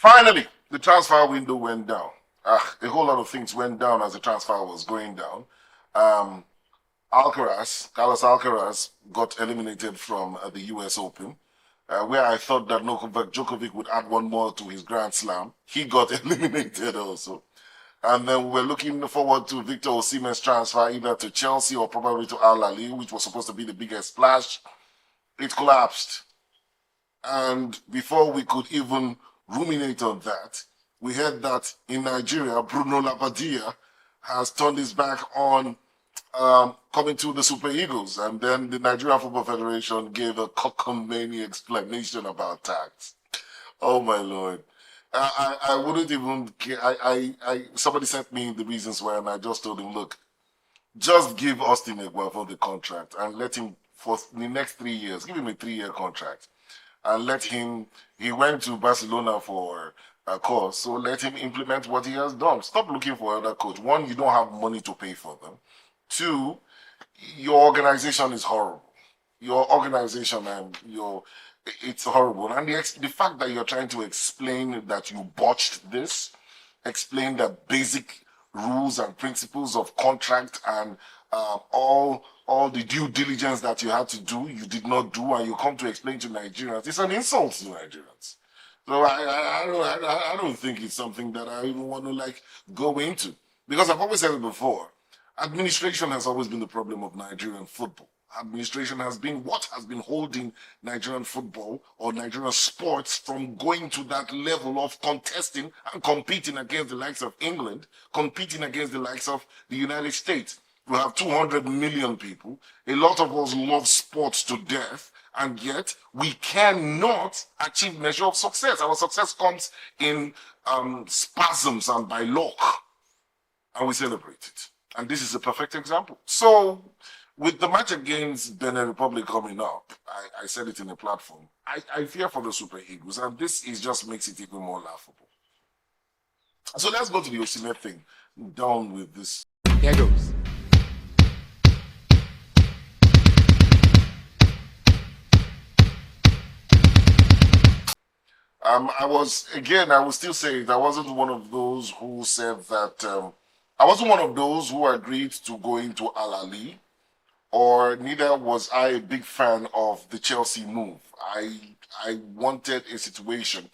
Finally, the transfer window went down. A whole lot of things went down as the transfer was going down. Um, Carlos Alcaraz got eliminated from the US Open, where I thought that Novak Djokovic would add one more to his Grand Slam. He got eliminated also. And then we're looking forward to Victor Osimhen's transfer either to Chelsea or probably to Al-Ahli, which was supposed to be the biggest splash. It collapsed. And before we could even ruminate on that, we heard that in Nigeria, Bruno Labbadia has turned his back on coming to the Super Eagles. And then the Nigerian Football Federation gave a cockamamie explanation about tax. Oh, my Lord. I wouldn't even care. Somebody sent me the reasons why, and I just told him, look, just give Austin Eguavoen the contract and let him, for the next 3 years, give him a 3-year contract. And let him, he went to Barcelona for a course, so let him implement what he has done. Stop looking for another coach. One, you don't have money to pay for them. Two, your organization is horrible. Your organization and it's horrible. And the fact that you're trying to explain that you botched this, explain the basic rules and principles of contract and all the due diligence that you had to do, you did not do, and you come to explain to Nigerians. It's an insult to Nigerians. So I don't think it's something that I even want to go into, because I've always said it before. Administration has always been the problem of Nigerian football. Administration has been what has been holding Nigerian football or Nigerian sports from going to that level of contesting and competing against the likes of England, competing against the likes of the United States. We have 200 million people. A lot of us love sports to death, and yet we cannot achieve measure of success. Our success comes in spasms and by luck, and we celebrate it. And this is a perfect example. So, with the match against Benin Republic coming up, I said it in a platform, I fear for the Super Eagles, and this just makes it even more laughable. So let's go to the Osimhen thing. Down with this. Here goes. I will still say that I wasn't one of those who said that, I wasn't one of those who agreed to go into Al-Ahli, or neither was I a big fan of the Chelsea move. I wanted a situation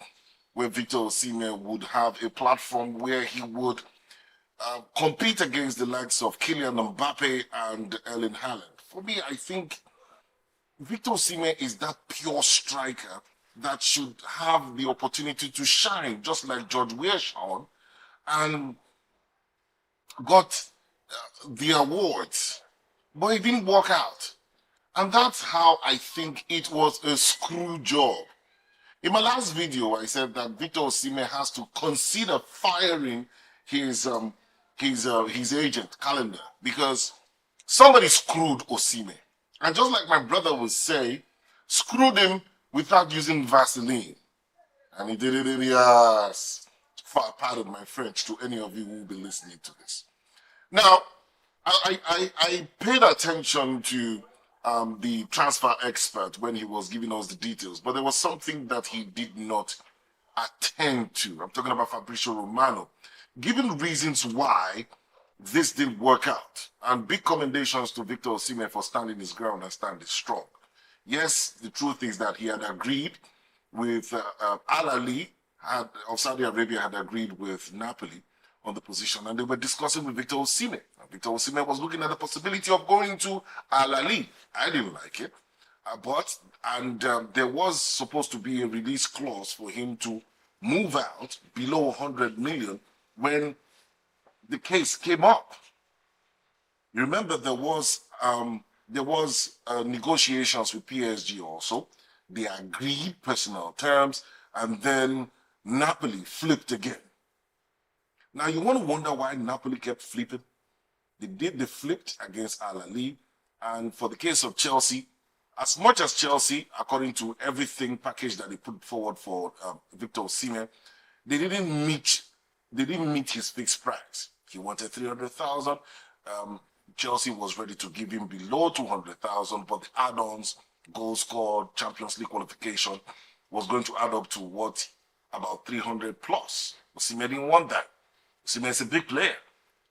where Victor Osimhen would have a platform where he would compete against the likes of Kylian Mbappe and Erling Haaland. For me, I think Victor Osimhen is that pure striker that should have the opportunity to shine, just like George Weah shone, and got the awards, but it didn't work out. And that's how I think it was a screw job. In my last video, I said that Victor Osimhen has to consider firing his agent, Calendar, because somebody screwed Osimhen. And just like my brother would say, screwed him without using Vaseline. And he did it in the ass. Pardon my French to any of you who will be listening to this. Now, I paid attention to the transfer expert when he was giving us the details, but there was something that he did not attend to. I'm talking about Fabrizio Romano, giving reasons why this didn't work out. And big commendations to Victor Osimhen for standing his ground and standing strong. Yes, the truth is that he had agreed with Al-Ahli of Saudi Arabia had agreed with Napoli on the position, and they were discussing with Victor Osimhen. Victor Osimhen was looking at the possibility of going to Al-Ahli. I didn't like it, there was supposed to be a release clause for him to move out below 100 million when the case came up. You remember there was negotiations with PSG also. They agreed personal terms, and then Napoli flipped again. Now you want to wonder why Napoli kept flipping. They flipped against Al-Ahli, and for the case of Chelsea, as much as Chelsea, according to everything package that they put forward for Victor Osimhen, they didn't meet his fixed price. He wanted 300,000. Chelsea was ready to give him below 200,000, but the add-ons, goal scored, Champions League qualification, was going to add up to what about 300 plus. Osimhen didn't want that. Osimhen is a big player.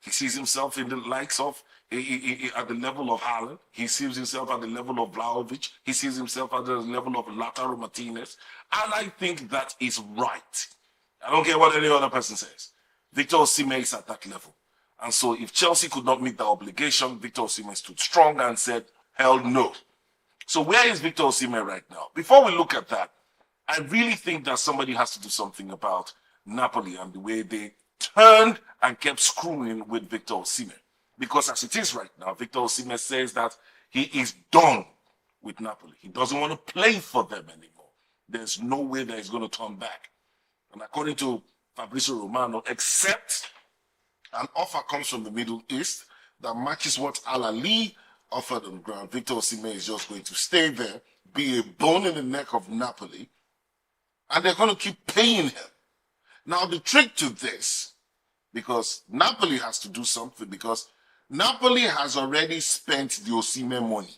He sees himself in the likes of, at the level of Haaland. He sees himself at the level of Vlahovic. He sees himself at the level of Lautaro Martinez. And I think that is right. I don't care what any other person says. Victor Osimhen is at that level. And so if Chelsea could not meet that obligation, Victor Osimhen stood strong and said, hell no. So where is Victor Osimhen right now? Before we look at that, I really think that somebody has to do something about Napoli and the way they turned and kept screwing with Victor Osimhen. Because as it is right now, Victor Osimhen says that he is done with Napoli. He doesn't want to play for them anymore. There's no way that he's going to turn back. And according to Fabrizio Romano, except an offer comes from the Middle East that matches what Al-Ahli offered on the ground, Victor Osimhen is just going to stay there, be a bone in the neck of Napoli, and they're going to keep paying him. Now, the trick to this, because Napoli has to do something, because Napoli has already spent the Osimhen money.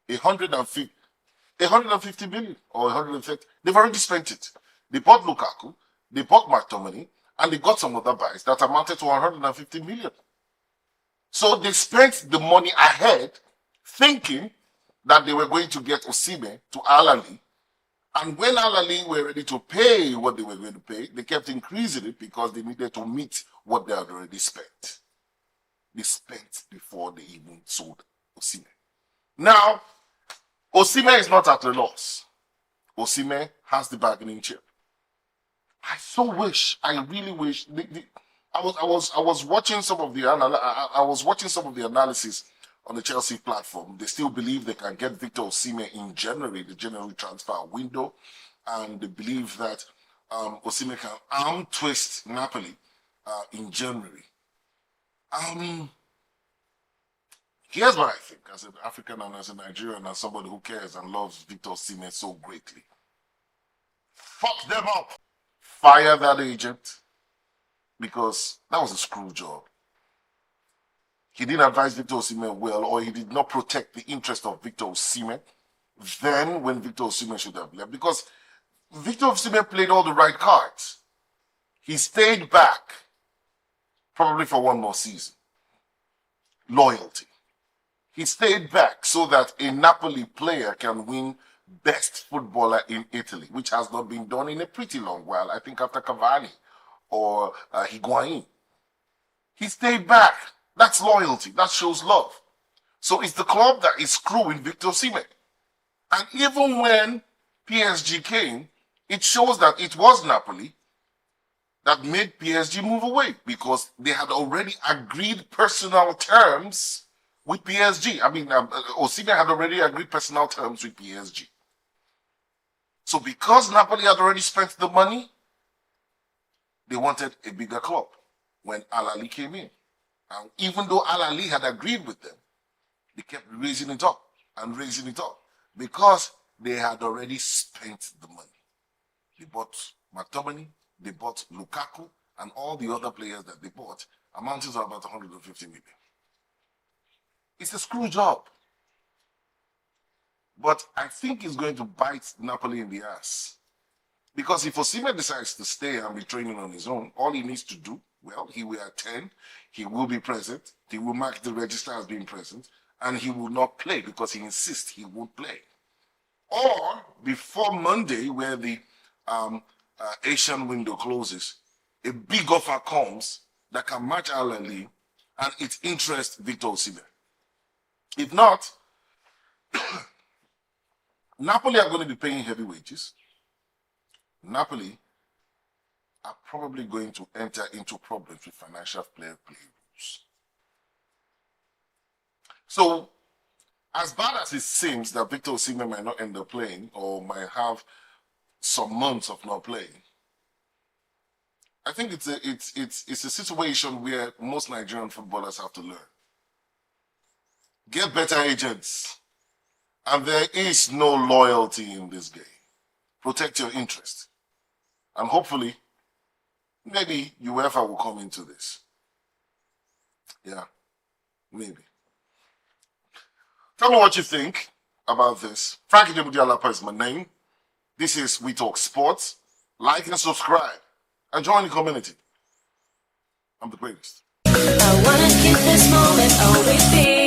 150 million or 130. They've already spent it. They bought Lukaku, they bought McTominay, and they got some other buys that amounted to 150 million. So they spent the money ahead, thinking that they were going to get Osimhen to Al-Ahli. And when Al-Ahli were ready to pay what they were going to pay, they kept increasing it because they needed to meet what they had already spent. They spent before they even sold Osimhen. Now, Osimhen is not at a loss. Osimhen has the bargaining chip. I so wish, I really wish. I was watching some of the analysis on the Chelsea platform. They still believe they can get Victor Osimhen in January, the January transfer window, and they believe that Osimhen can arm twist Napoli in January. Here's what I think as an African and as a Nigerian and somebody who cares and loves Victor Osimhen so greatly. Fuck them up. Fire that agent, because that was a screw job. He didn't advise Victor Osimhen well, or he did not protect the interest of Victor Osimhen then when Victor Osimhen should have left, because Victor Osimhen played all the right cards. He stayed back probably for one more season. Loyalty. He stayed back so that a Napoli player can win best footballer in Italy, which has not been done in a pretty long while. I think after Cavani or Higuain. He stayed back. That's loyalty. That shows love. So it's the club that is screwing Victor Osimhen. And even when PSG came, it shows that it was Napoli that made PSG move away, because they had already agreed personal terms with PSG. I mean, Osimhen had already agreed personal terms with PSG. So because Napoli had already spent the money, they wanted a bigger club when Al-Ahli came in. And even though Al-Ahli had agreed with them, they kept raising it up and raising it up because they had already spent the money. They bought McTominay, they bought Lukaku, and all the other players that they bought amounted to about 150 million. It's a screw job. But I think it's going to bite Napoli in the ass. Because if Osimhen decides to stay and be training on his own, all he needs to do, well, he will attend, he will be present, he will mark the register as being present, and he will not play because he insists he won't play. Or before Monday, where the Asian window closes, a big offer comes that can match Al-Ahli and it interests Victor Osimhen. If not, Napoli are going to be paying heavy wages. Napoli are probably going to enter into problems with financial fair play rules. So, as bad as it seems that Victor Osimhen might not end up playing or might have some months of not playing, I think it's a situation where most Nigerian footballers have to learn. Get better agents. And there is no loyalty in this game. Protect your interest. And hopefully, maybe UEFA will come into this. Yeah, maybe. Tell me what you think about this. Frankie Demudialapa is my name. This is We Talk Sports. Like and subscribe. And join the community. I'm the greatest. I wanna keep this moment always be.